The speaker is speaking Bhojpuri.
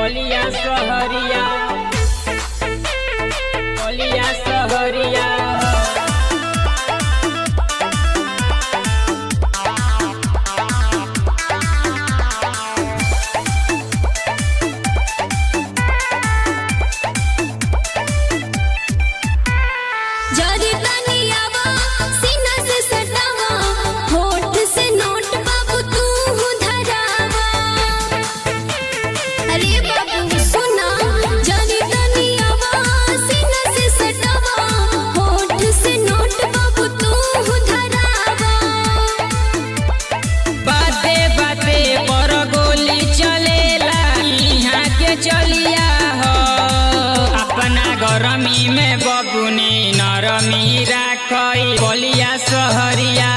बलिया सहरिया बलिया सहरिया चलिया हो अपना गरमी में बबुनी नरमी राखई बलिया सहरिया।